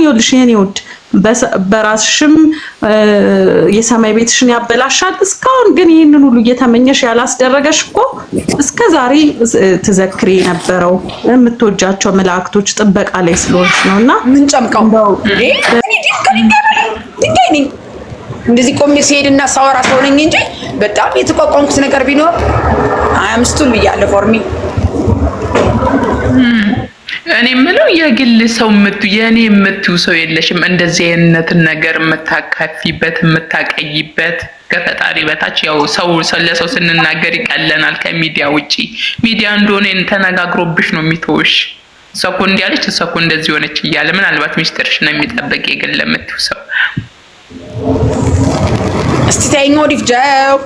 ይኸውልሽ የኔ ውድ በራስሽም የሰማይ ቤትሽን ያበላሻል። እስካሁን ግን ይሄንን ሁሉ እየተመኘሽ ያላስደረገሽ እኮ እስከ ዛሬ ትዘክሪ የነበረው የምትወጃቸው መላእክቶች ጥበቃ ላይ ስለሆንሽ ነውና ምን ጨምቀው ድንጋይ ነኝ እንደዚህ ቆሜ ሲሄድና ሳወራ ሰው ነኝ እንጂ በጣም የተቋቋምኩት ነገር ቢኖር አምስቱን ብያለሁ ፎርሚ እኔ ምለው የግል ሰው የኔ የምትዩ ሰው የለሽም እንደዚህ አይነት ነገር የምታካፊበት የምታቀይበት ከፈጣሪ በታች ያው ሰው ለሰው ስንናገር ይቀለናል ከሚዲያ ውጪ ሚዲያ እንደሆነ ተነጋግሮብሽ ነው የሚተውሽ ሰው እንዲያለች ሰው እንደዚህ ሆነች እያለ ምናልባት ሚስጥርሽ ነው የሚጠበቅ የግል የምትዩ ሰው እስቲ ታይኝ ወዲፍ ጃው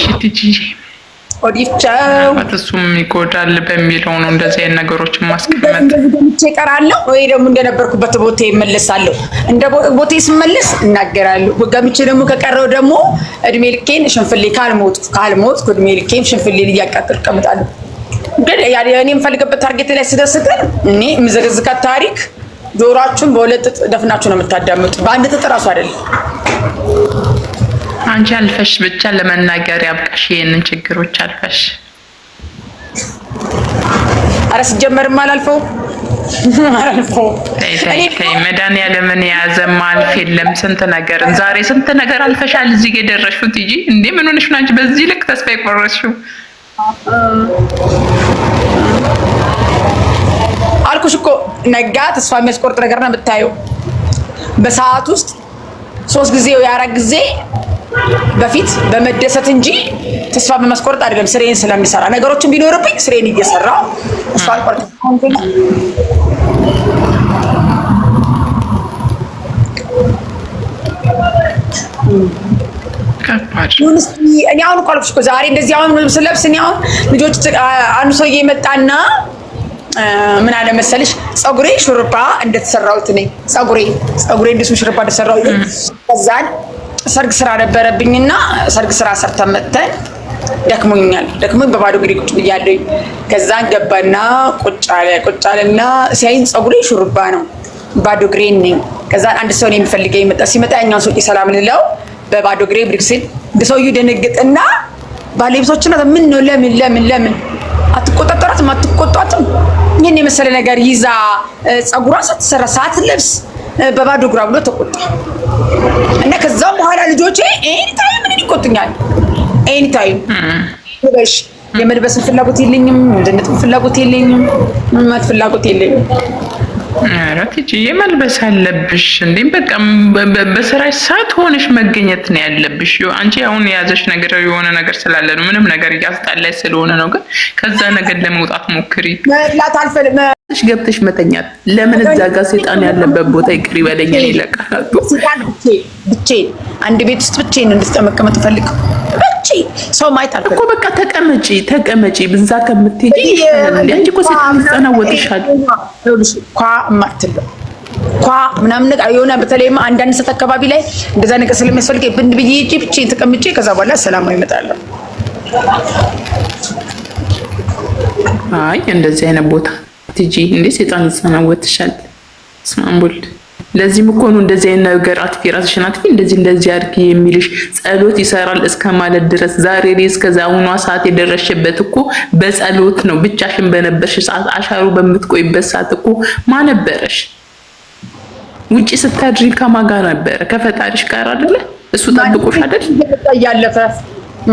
ሽቲጂ ወዲፍቻው አትሱም ይጎዳል በሚለው ነው እንደዚህ አይነት ነገሮችን ማስቀመጥ እንደዚህ ይቀራለሁ ወይ ደግሞ እንደነበርኩበት ቦታ ይመለሳለሁ እንደ ቦታ ይስመለስ እናገራለሁ ወጋምቼ ደግሞ ከቀረው ደግሞ እድሜ ልኬን ሽንፍሌ ካልሞት እድሜ ልኬን ሽንፍሌ እያቃጠልኩ እቀምጣለሁ ግን እኔም ፈልገበት ታርጌት ላይ ስደስከን እኔ ምዘገዝካት ታሪክ ጆሮአችሁን በሁለት ደፍናችሁ ነው የምታዳምጡት በአንድ ተጠራሱ አይደለም አንቺ አልፈሽ ብቻ ለመናገር ያብቃሽ ይሄንን ችግሮች አልፈሽ አረስ ጀመርም አላልፈው ተይ መድኃኒዓለምን የያዘ ማልፍ የለም ዛሬ ስንት ነገር አልፈሻል እዚህ ጋር ደረሽኩት እንጂ እንዴ ምን ሆነሽ ነው አንቺ በዚህ ልክ ተስፋ ይቆረሽው አልኩሽ እኮ ነጋ ተስፋ የሚያስቆርጥ ነገር ነው የምታየው በሰዓት ውስጥ 3 ጊዜ ወይ 4 ጊዜ በፊት በመደሰት እንጂ ተስፋ በማስቆርጥ አይደለም ስሬን ስለሚሰራ ነገሮችን ቢኖርብኝ ስሬን እየሰራው ተስፋ አልቆርጥም እኔ አሁን እኮ አልኩሽ እኮ ዛሬ እንደዚህ አሁን ስለብስ እኔ አሁን ልጆች አንዱ ሰውዬ መጣና ምን አለ መሰለሽ ጸጉሬ ሹርባ እንደተሰራውት ነኝ ጸጉሬ እንደሱ ሹርባ እንደተሰራውት ከዛን ሰርግ ስራ ነበረብኝና ሰርግ ስራ ሰርተን መተን ደክሞኝ በባዶ እግሬ ቁጭ ብያለሁ ከዛን ገባና ቁጭ አለና ሲያይን ጸጉሬ ሹርባ ነው ባዶ እግሬ ነኝ ከዛን አንድ ሰው ነው የሚፈልገኝ ሲመጣ ያኛው ሰው ሰላም ልለው በባዶ እግሬ ብሪክስል በሰውዩ ደነገጠና ባለቤቶችና ምን ነው ለምን አትቆጣጣራትም አትቆጣጣም ምን የመሰለ ነገር ይዛ ጸጉሯን ስትሰራ ሰዓት ልብስ በባዶ እግሯ ብሎ ተቆጣ እና ከዛም በኋላ ልጆቼ ኤኒታይም ምን ይቆጡኛል ኤኒታይም ወሽ የመልበስ ፍላጎት የለኝም እንደነት ፍላጎት የለኝም ምንም ፍላጎት የለኝም አራቲጂ የመልበስ አለብሽ እንዴ በቃ በስራሽ ሰዓት ሆነሽ መገኘት ነው ያለብሽ አንቺ አሁን ያዘሽ ነገር የሆነ ነገር ስላለ ነው ምንም ነገር ያስጣላይ ስለሆነ ነው ግን ከዛ ነገር ለመውጣት ሞክሪ መላት አልፈልም ገብተሽ መተኛት ለምን እዛ ጋር ሰይጣን ያለበት ቦታ ይቅር ይበለኛል ይለቃቱ ብቻ አንድ ቤት ውስጥ ብቻዬን እንድትቀመጥ ፈልግ ሰው ማይት አልኩ እኮ በቃ ተቀመጪ ብዛ ከምትሄጂ እንዴ አንቺ እኮ ሰይጣን ይጸናወትሻል ኳ ምናምን ነገር የሆነ በተለይማ አንዳንድ ሰዓት አካባቢ ላይ እንደዛ ነገር ስለሚያስፈልግ ብንድ ብዬ ብቻዬን ተቀምጬ ከዛ በኋላ ሰላም አይመጣለሁ አይ እንደዚህ አይነት ቦታ ትጂ እንዴ ሰይጣን ይጸናወትሻል ስማምቡል ለዚህም እኮ ነው እንደዚህ አይነት ነገር አትፊ ራስሽን አትፊ እንደዚህ አድርጊ የሚልሽ ጸሎት ይሰራል እስከ ማለት ድረስ ዛሬ ላይ እስከዛውኗ ሰዓት የደረሽበት እኮ በጸሎት ነው ብቻሽን በነበርሽ ሰዓት አሻሩ በምትቆይበት ሰዓት እኮ ማነበረሽ ውጪ ስታድሪ ከማን ጋር ነበር ከፈጣሪሽ ጋር አይደለ እሱ ጠብቆሽ አይደል ያለፈ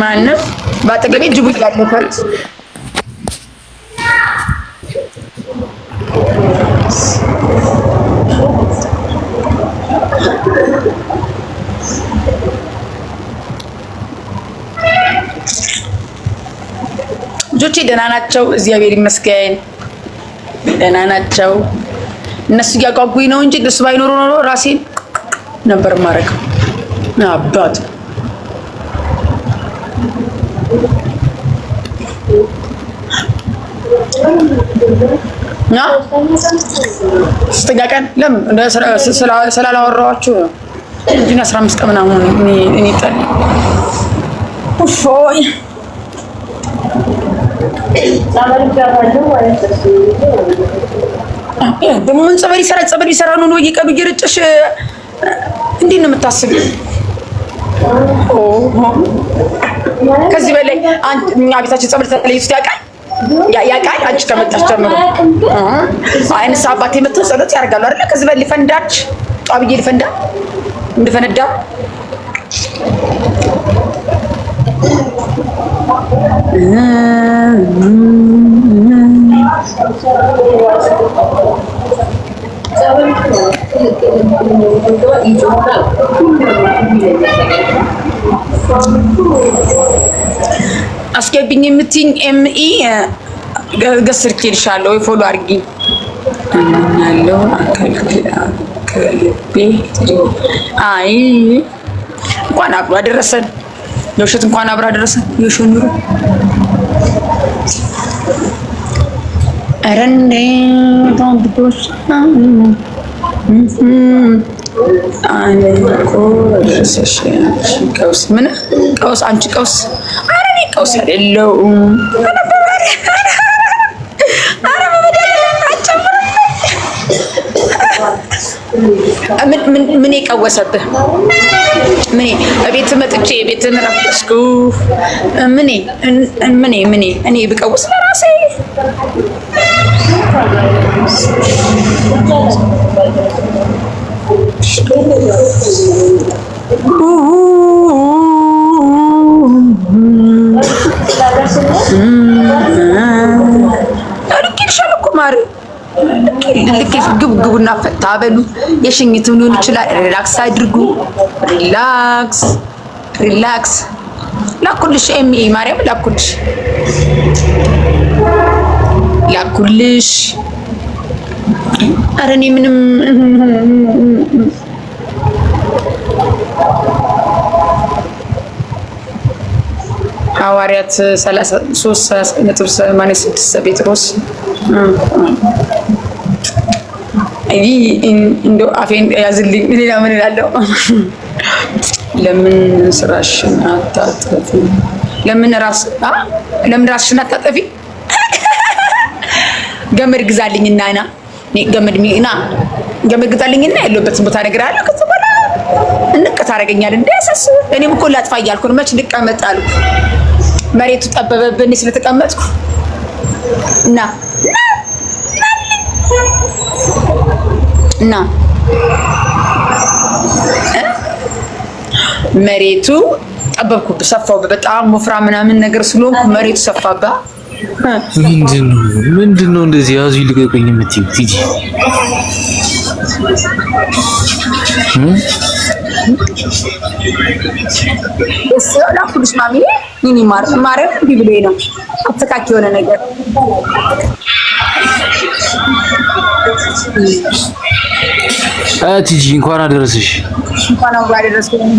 ማንም ባጠገቤ ጅቡ ያለፈ ልጆቼ ደህና ናቸው እግዚአብሔር ይመስገን ደህና ናቸው እነሱ ያጓጉኝ ነው እንጂ እሱ ባይኖር ኖሮ ራሴን ነበር ማረከው አባት ና ስተጋቀን ለምን ስላላወራኋችሁ እንጂ 15 ቀን ምናምን እኔ ጠል ኡፎይ ደግሞ ምን ጸበል ይሰራ ነው እየቀኑ እየረጨሽ እንዴት ነው የምታስቢው? ከዚህ በላይ እኛ ቤታችን ጸበል ተለይቶ ያውቃል አንቺ ከመጣሽ ጀምሮ አይንስ አባቴ መጥተው ጸሎት ያደርጋሉ አይደል? ከዚህ በላይ ሊፈንዳች ጧብዬ ሊፈንዳ እንደፈነዳ አስገብኝ የምትይኝ ኤምኢ ገስርኪልሻለሁ ወይ ፎሎ አድርጊ አናለው አይ እንኳን አብሮ አደረሰን የውሸት እንኳን አብሮ አደረሰን የሽኑሩ አረንዴ ዶንዶስ አይኮ ደረሰሽ ቀውስ ምን ቀውስ አንቺ ቀውስ አረኔ ቀውስ አይደለው ምን የቀወሰብህ ምን እቤት መጥቼ ቤትን ረፍስኩ ምን እኔ ብቀውስ ለራሴ ልክ ግቡና ፈታ በሉ የሽኝትም ሊሆን ይችላል። ሪላክስ አድርጉ። ሪላክስ ላኩልሽ ኤምኢ ማርያም ላኩልሽ ኧረ እኔ ምንም ሐዋርያት 33.86 ጴጥሮስ እንደው አፌን ያዝልኝ ሌላ ምን እላለሁ? ለምን ስራሽን አታጠፊ? ለምን ራስሽን አታጠፊ? ገመድ ግዛልኝና ና ገመድ ግዛልኝና ያለበትን ቦታ እነግርሃለሁ። ከዛ በኋላ እንቀት አደረገኛል እንዳያሳስብ። እኔም እኮ ላጥፋ እያልኩ ነው። መች ልቀመጥ አልኩ። መሬቱ ጠበበብኝ ስለተቀመጥኩ እና መሬቱ ጠበብኩ ሰፋው። በጣም ወፍራም ምናምን ነገር ስለሆንኩ መሬቱ ሰፋባ። ምንድነው እንደዚህ ያዙ ይልቀቁኝ የምትይው ቲጂ? ላኩልሽ ማሚዬ ኒኒ ማርያም ቢብሎይ ነው አተካኪ የሆነ ነገር ቲጂ እንኳን አደረሰሽ። እንኳን አብሮ አደረሰኝ።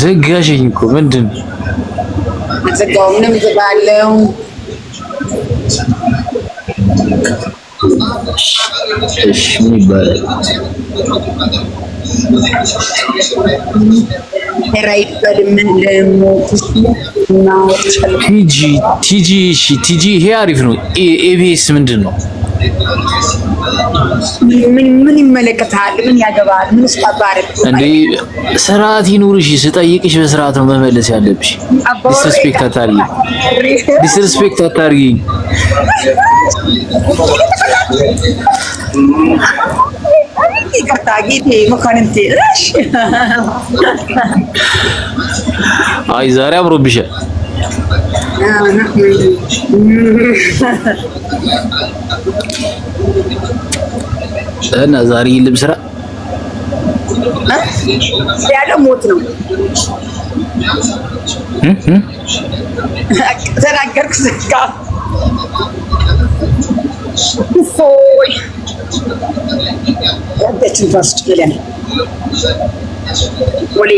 ዘጋሽኝ እኮ ምንድን ነው? ዘጋው ምንም ዘጋለው። እሺ ምን ይባላል? ራይት በልምን ለሞት ቲጂ ይሄ አሪፍ ነው። ኤቢኤስ ምንድን ነው? ምን ይመለከታል? ምን ያገባል? ምን ስታባረ እንዴ ስርዓት ይኑርሽ። ስጠይቅሽ በስርዓት ነው መመለስ ያለብሽ። ዲስሪስፔክት አታርጊ። ይቅርታ ጌቴ መኳንንቴ። እሺ አይ ዛሬ አምሮብሻል። እና ዛሬ ልብስ ስራ ያለው ሞት ነው። ተናገርኩ ዘጋ ፎይ ያደችን ፋስት ይላል ወሊ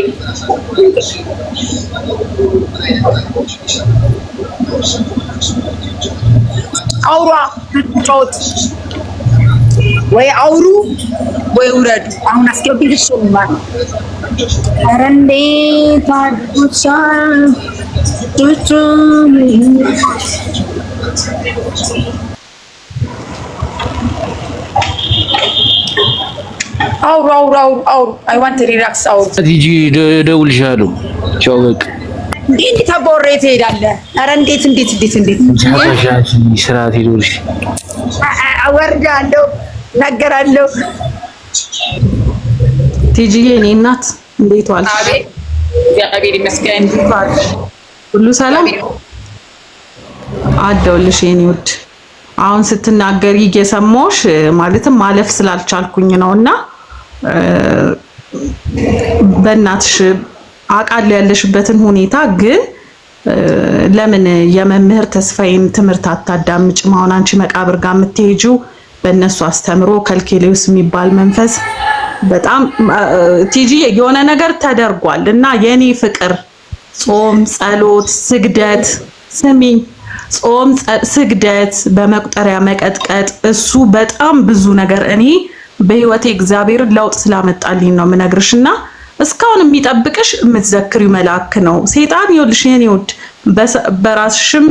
አውራ ጮት ወይ አውሩ ወይ ውረዱ። አሁን አስገብልሽ ማለት ኧረ እንዴት አድርጉሻል አውሩ አይ ዋንት ሪላክስ አውሩ ቲጂ ደውልሻለሁ ቻው በቃ እንዴት አባወራ ትሄዳለህ ኧረ እንዴት ስርዓት ሄዶልሽ አወርዳለሁ ነገራለሁ ቲጂ የኔ እናት እንዴት ዋልሽ አቤት እግዚአብሔር ይመስገን ሁሉ ሰላም አደውልሽ የኔ ውድ አሁን ስትናገሪ እየሰማሁሽ ማለትም ማለፍ ስላልቻልኩኝ ነውና በእናትሽ አቃል ያለሽበትን ሁኔታ ግን ለምን የመምህር ተስፋዬን ትምህርት አታዳምጭ ማውን አንቺ መቃብር ጋር የምትሄጂው በእነሱ አስተምሮ ከልኬሌውስ የሚባል መንፈስ በጣም ቲጂ የሆነ ነገር ተደርጓል እና የኔ ፍቅር ጾም ጸሎት ስግደት ስሚኝ ጾም ስግደት በመቁጠሪያ መቀጥቀጥ እሱ በጣም ብዙ ነገር እኔ በህይወቴ እግዚአብሔር ለውጥ ስላመጣልኝ ነው ምነግርሽና እስካሁን የሚጠብቅሽ የምትዘክሪው መልአክ ነው ሰይጣን ይኸውልሽ የኔ ውድ በራስሽም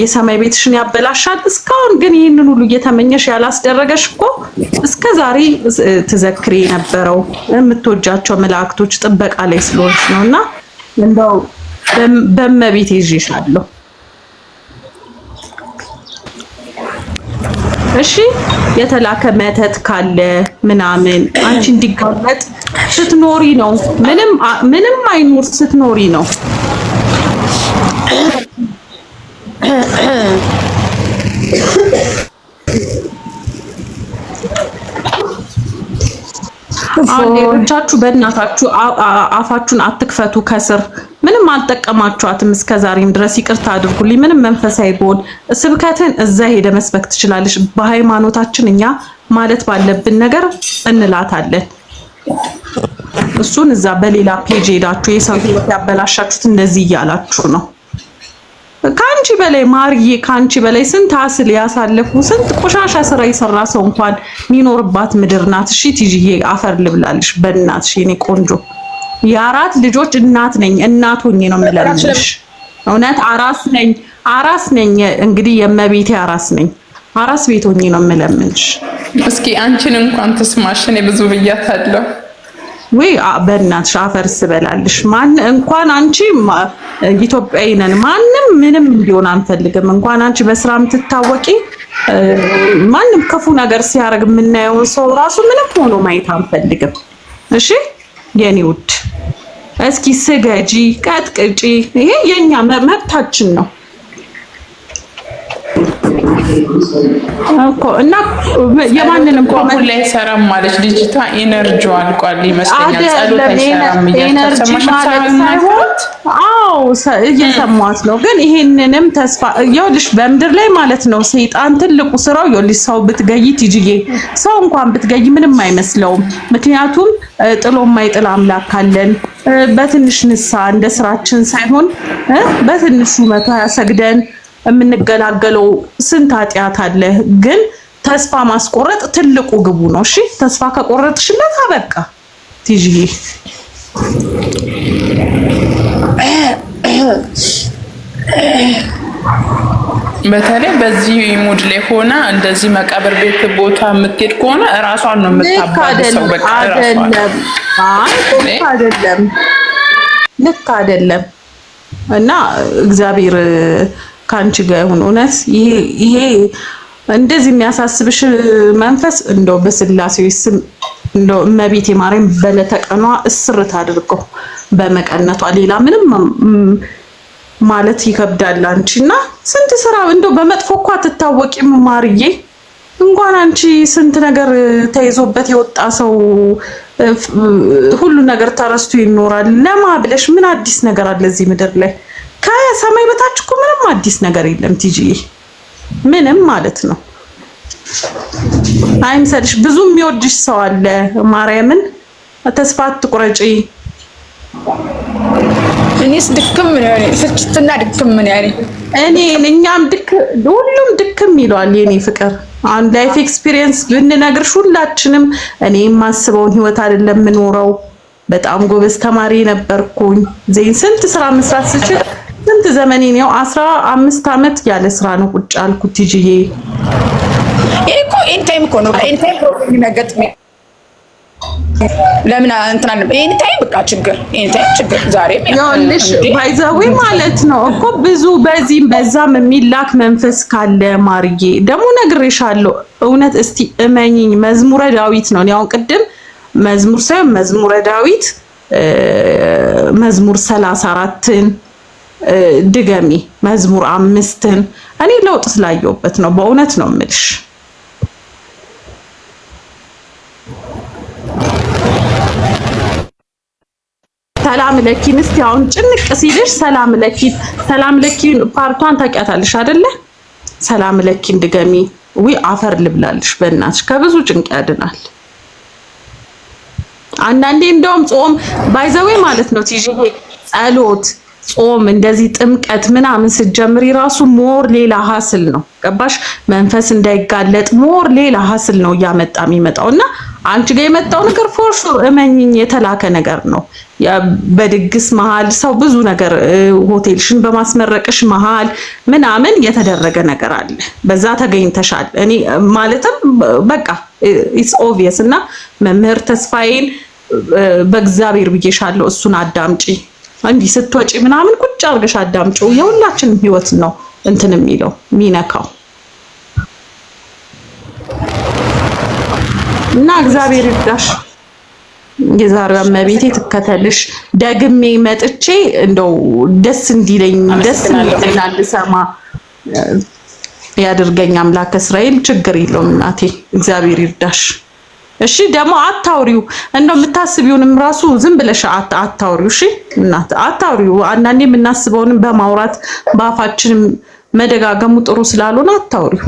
የሰማይ ቤትሽን ያበላሻል እስካሁን ግን ይሄንን ሁሉ እየተመኘሽ ያላስደረገሽ እኮ እስከዛሬ ትዘክሪ የነበረው የምትወጃቸው መላእክቶች ጥበቃ ላይ ስለሆንሽ ነውና እንደው በመቤት ይዤሻለሁ እሺ የተላከ መተት ካለ ምናምን አንቺ እንዲጋለጥ ስትኖሪ ነው ምንም አይኖር ስትኖሪ ነው ሌሎቻችሁ በእናታችሁ አፋችሁን አትክፈቱ ከስር ምንም አልጠቀማችኋትም እስከዛሬም ድረስ ይቅርታ አድርጉልኝ ምንም መንፈሳዊ ቢሆን ስብከትን እዛ ሄደ መስበክ ትችላለሽ በሃይማኖታችን እኛ ማለት ባለብን ነገር እንላታለን እሱን እዛ በሌላ ፔጅ ሄዳችሁ የሰው ህይወት ያበላሻችሁት እንደዚህ እያላችሁ ነው ካንቺ በላይ ማርዬ ካንቺ በላይ ስንት አስል ያሳለፉ ስንት ቆሻሻ ስራ ይሰራ ሰው እንኳን ሚኖርባት ምድር ናት እሺ ቲጂዬ አፈር ልብላልሽ በእናትሽ የኔ ቆንጆ የአራት ልጆች እናት ነኝ እናት ሆኜ ነው የምለምንሽ እውነት አራስ ነኝ እንግዲህ የመቤቴ አራስ ነኝ አራስ ቤት ሆኜ ነው የምለምንሽ እስኪ አንቺን እንኳን ተስማሽ እኔ ብዙ ብያታለሁ ወይ በእናትሽ አፈር ስበላልሽ ማን እንኳን አንቺ ኢትዮጵያዊ ነን ማንም ምንም እንዲሆን አንፈልግም እንኳን አንቺ በስራ የምትታወቂ ማንም ክፉ ነገር ሲያደርግ የምናየው ሰው ራሱ ምንም ሆኖ ማየት አንፈልግም እሺ የኔ ውድ እስኪ ስገጂ ቀጥቅጪ ይሄ የኛ መብታችን ነው እኮ እና የማንንም ኮመንት ላይ ሰራም ማለት ልጅቷ ኢነርጂው አልቋል ይመስለኛል ጸሎት አይሰራም እየሰማት ነው ግን ይሄንንም ተስፋ ይኸውልሽ በምድር ላይ ማለት ነው ሰይጣን ትልቁ ስራው ይኸውልሽ ሰው ብትገይ ቲጂዬ ሰው እንኳን ብትገይ ምንም አይመስለውም ምክንያቱም ጥሎ የማይጥል አምላክ አለን በትንሽ ንሳ እንደ ስራችን ሳይሆን በትንሹ 120 ሰግደን የምንገላገለው ስንት ኃጢአት አለ ግን ተስፋ ማስቆረጥ ትልቁ ግቡ ነው እሺ ተስፋ ከቆረጥሽለት አበቃ ቲጂዬ በተለይ በዚህ ሙድ ላይ ሆና እንደዚህ መቃብር ቤት ቦታ የምትሄድ ከሆነ እራሷን ነው የምታባብሰው በቃ ልክ አይደለም እና እግዚአብሔር ካንቺ ጋር ይሁን እውነት ይሄ እንደዚህ የሚያሳስብሽ መንፈስ እንደው በስላሴው ስም እንደው እመቤቴ ማርያም በለተቀኗ እስርት አድርገው በመቀነቷ ሌላ ምንም ማለት ይከብዳል አንቺና ስንት ስራ እንደው በመጥፎ እኮ አትታወቂም ማርዬ እንኳን አንቺ ስንት ነገር ተይዞበት የወጣ ሰው ሁሉ ነገር ተረስቶ ይኖራል ለማብለሽ ምን አዲስ ነገር አለ እዚህ ምድር ላይ ከሰማይ በታች እኮ ምንም አዲስ ነገር የለም ቲጂዬ ምንም ማለት ነው አይምሰልሽ ብዙ የሚወድሽ ሰው አለ ማርያምን ተስፋ አትቁረጪ እኔስ ድክም ነው ያለኝ ፍጭትና ድክም ነው ያለኝ እኛም ሁሉም ድክም ይሏል የኔ ፍቅር አሁን ላይፍ ኤክስፒሪየንስ ብንነግርሽ ሁላችንም እኔ የማስበውን ህይወት አይደለም የምኖረው በጣም ጎበዝ ተማሪ ነበርኩኝ። ዜን ስንት ስራ መስራት ስችል ስንት ዘመኔ ነው 15 አመት ያለ ስራ ነው ቁጭ አልኩት። ቲጂዬ እኮ ኢንታይም እኮ ነው ኢንታይም ፕሮብሌም የሚያጋጥመኝ ለምን እንትና ኢንታይም በቃ ችግር ኢንታይም ችግር ዛሬ ያልሽ ባይዘዌ ማለት ነው እኮ ብዙ በዚህም በዛም የሚላክ መንፈስ ካለ ማርዬ ደግሞ ነግሬሻለሁ። እውነት እስቲ እመኚኝ መዝሙረ ዳዊት ነው ያው ቅድም መዝሙር ሳይሆን መዝሙረ ዳዊት መዝሙር 34ን ድገሚ መዝሙር 5ን እኔ ለውጥ ስላየሁበት ነው በእውነት ነው የምልሽ። ሰላም ለኪን እስቲ አሁን ጭንቅ ሲልሽ ሰላም ለኪን ፓርቷን ታውቂያታለሽ አይደለ? ሰላም ለኪን ድገሚ። አፈር ልብላልሽ በእናትሽ ከብዙ ጭንቅ ያድናል። አንዳንዴ እንደውም ጾም ባይዘዌ ማለት ነው ቲጂዬ ጸሎት ጾም እንደዚህ ጥምቀት ምናምን ስትጀምሪ ራሱ ሞር ሌላ ሀስል ነው ገባሽ? መንፈስ እንዳይጋለጥ ሞር ሌላ ሀስል ነው እያመጣ የሚመጣውና አንቺ ጋር የመጣው ነገር ፎር ሹር እመኝኝ የተላከ ነገር ነው። በድግስ መሃል ሰው ብዙ ነገር ሆቴልሽን በማስመረቅሽ መሃል ምናምን የተደረገ ነገር አለ። በዛ ተገኝተሻል። እኔ ማለትም በቃ ኢትስ ኦብቪየስ እና መምህር ተስፋዬን በእግዚአብሔር ብዬሻለሁ እሱን አዳምጪ። እንዲህ ስትወጪ ምናምን ቁጭ አድርገሽ አዳምጪው። የሁላችንም ህይወት ነው እንትን የሚለው ሚነካው እና እግዚአብሔር ይርዳሽ። የዛሬው እመቤቴ ትከተልሽ። ደግሜ መጥቼ እንደው ደስ እንዲለኝ ደስ እንዲልሰማ ያድርገኝ አምላክ እስራኤል። ችግር የለውም እናቴ እግዚአብሔር ይርዳሽ። እሺ ደግሞ አታውሪው እንደው የምታስቢውንም ራሱ ዝም ብለሽ አታውሪው። እሺ እናት አታውሪው። አንዳንዴ የምናስበውንም በማውራት በአፋችንም መደጋገሙ ጥሩ ስላልሆነ አታውሪው።